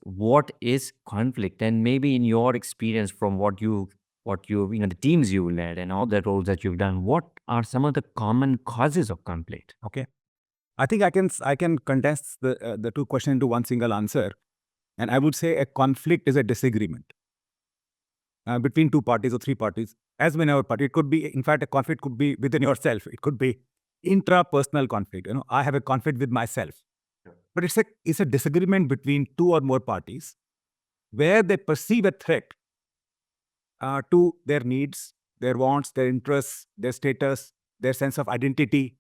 what is conflict, and maybe in your experience from the teams you led and all the roles that you've done, what are some of the common causes of conflict? Okay. I think I can condense the two questions into one single answer, and I would say a conflict is a disagreement between two parties or three parties. As in our party, it could be, in fact, a conflict could be within yourself. It could be intrapersonal conflict. I have a conflict with myself, but it's a disagreement between two or more parties where they perceive a threat to their needs, their wants, their interests, their status, their sense of identity,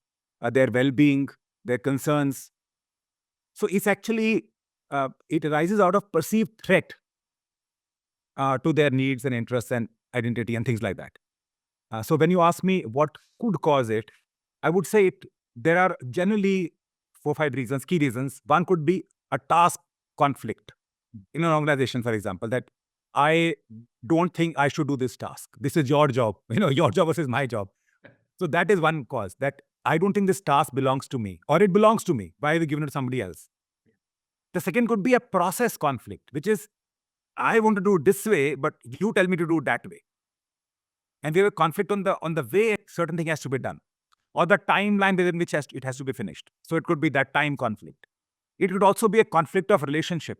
their well-being, their concerns. So it's actually, it arises out of perceived threat to their needs and interests and identity and things like that. So when you ask me what could cause it, I would say there are generally 4-5 reasons, key reasons. One could be a task conflict in an organization, for example, that I don't think I should do this task. This is your job, your job versus my job. So that is one cause, that I don't think this task belongs to me, or it belongs to me. Why are we giving it to somebody else? The second could be a process conflict, which is I want to do it this way, but you tell me to do it that way. And we have a conflict on the way certain thing has to be done, or the timeline within which it has to be finished. So it could be that time conflict. It could also be a conflict of relationship,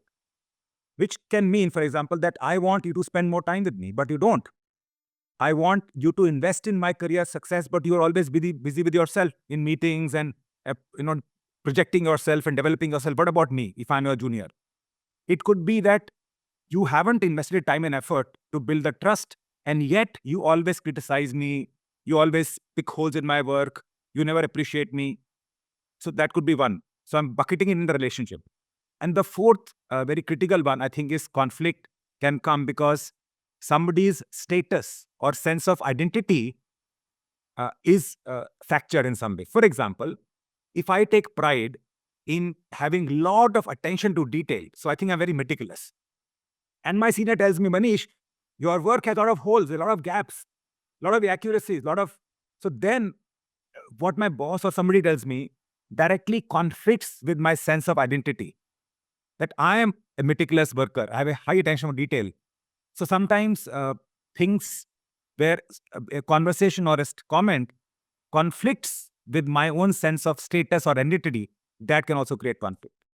which can mean, for example, that I want you to spend more time with me, but you don't. I want you to invest in my career success, but you are always busy with yourself in meetings and projecting yourself and developing yourself. What about me if I'm your junior? It could be that you haven't invested time and effort to build the trust, and yet you always criticize me. You always pick holes in my work. You never appreciate me. So that could be one. So I'm bucketing it in the relationship. And the fourth, very critical one, I think, is conflict can come because somebody's status or sense of identity is fractured in some way. For example, if I take pride in having a lot of attention to detail, so I think I'm very meticulous. And my senior tells me, Manish, your work has a lot of holes, a lot of gaps, a lot of inaccuracies, So then what my boss or somebody tells me directly conflicts with my sense of identity, that I am a meticulous worker. I have a high attention to detail. So sometimes things where a conversation or a comment conflicts with my own sense of status or identity, that can also create conflict.